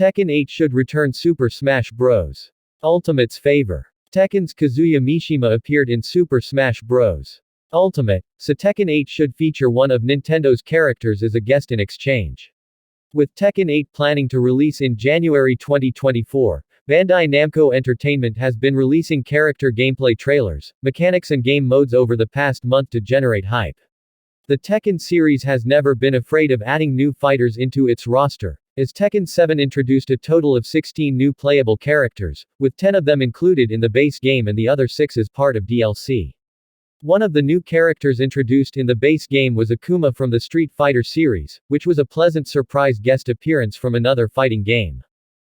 Tekken 8 should return Super Smash Bros. Ultimate's favor. Tekken's Kazuya Mishima appeared in Super Smash Bros. Ultimate, so Tekken 8 should feature one of Nintendo's characters as a guest in exchange. With Tekken 8 planning to release in January 2024, Bandai Namco Entertainment has been releasing character gameplay trailers, mechanics and game modes over the past month to generate hype. The Tekken series has never been afraid of adding new fighters into its roster, as Tekken 7 introduced a total of 16 new playable characters, with 10 of them included in the base game and the other 6 as part of DLC. One of the new characters introduced in the base game was Akuma from the Street Fighter series, which was a pleasant surprise guest appearance from another fighting game.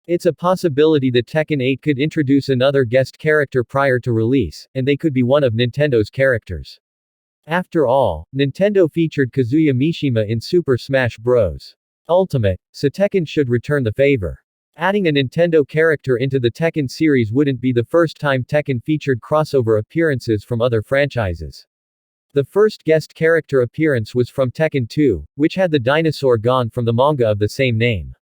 It's a possibility that Tekken 8 could introduce another guest character prior to release, and they could be one of Nintendo's characters. After all, Nintendo featured Kazuya Mishima in Super Smash Bros. Ultimate, so Tekken should return the favor. Adding a Nintendo character into the Tekken series wouldn't be the first time Tekken featured crossover appearances from other franchises. The first guest character appearance was from Tekken 2, which had the dinosaur gone from the manga of the same name.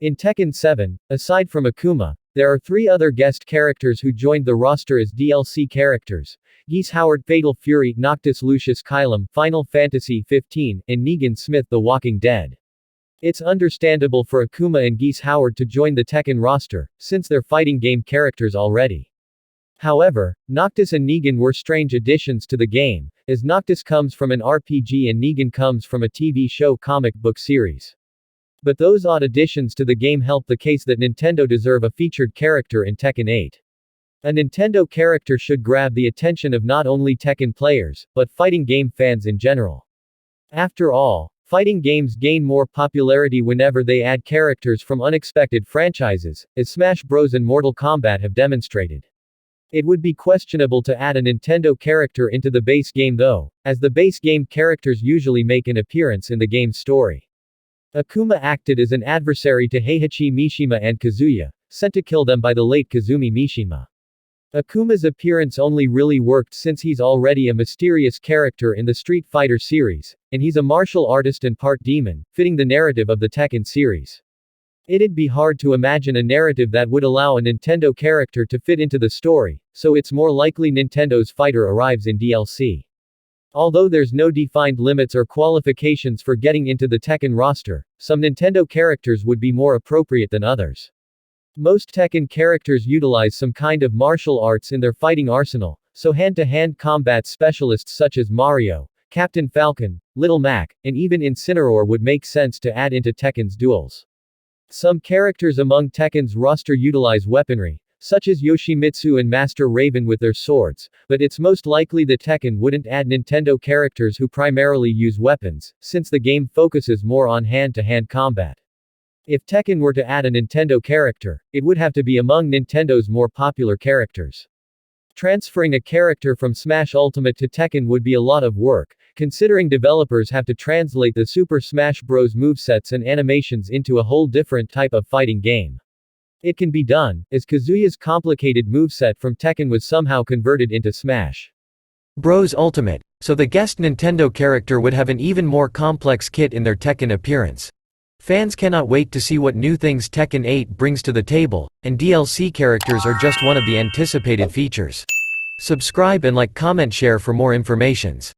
In Tekken 7, aside from Akuma, there are 3 other guest characters who joined the roster as DLC characters: Geese Howard, Fatal Fury, Noctis, Lucius Kylum, Final Fantasy XV, and Negan Smith, The Walking Dead. It's understandable for Akuma and Geese Howard to join the Tekken roster, since they're fighting game characters already. However, Noctis and Negan were strange additions to the game, as Noctis comes from an RPG and Negan comes from a TV show comic book series. But those odd additions to the game help the case that Nintendo deserve a featured character in Tekken 8. A Nintendo character should grab the attention of not only Tekken players, but fighting game fans in general. After all, fighting games gain more popularity whenever they add characters from unexpected franchises, as Smash Bros. And Mortal Kombat have demonstrated. It would be questionable to add a Nintendo character into the base game though, as the base game characters usually make an appearance in the game's story. Akuma acted as an adversary to Heihachi Mishima and Kazuya, sent to kill them by the late Kazumi Mishima. Akuma's appearance only really worked since he's already a mysterious character in the Street Fighter series, and he's a martial artist and part demon, fitting the narrative of the Tekken series. It'd be hard to imagine a narrative that would allow a Nintendo character to fit into the story, so it's more likely Nintendo's fighter arrives in DLC. Although there's no defined limits or qualifications for getting into the Tekken roster, some Nintendo characters would be more appropriate than others. Most Tekken characters utilize some kind of martial arts in their fighting arsenal, so hand-to-hand combat specialists such as Mario, Captain Falcon, Little Mac, and even Incineroar would make sense to add into Tekken's duels. Some characters among Tekken's roster utilize weaponry, such as Yoshimitsu and Master Raven with their swords, but it's most likely that Tekken wouldn't add Nintendo characters who primarily use weapons, since the game focuses more on hand-to-hand combat. If Tekken were to add a Nintendo character, it would have to be among Nintendo's more popular characters. Transferring a character from Smash Ultimate to Tekken would be a lot of work, considering developers have to translate the Super Smash Bros. Movesets and animations into a whole different type of fighting game. It can be done, as Kazuya's complicated moveset from Tekken was somehow converted into Smash Bros. Ultimate, so the guest Nintendo character would have an even more complex kit in their Tekken appearance. Fans cannot wait to see what new things Tekken 8 brings to the table, and DLC characters are just one of the anticipated features. Subscribe and like, comment, share for more informations.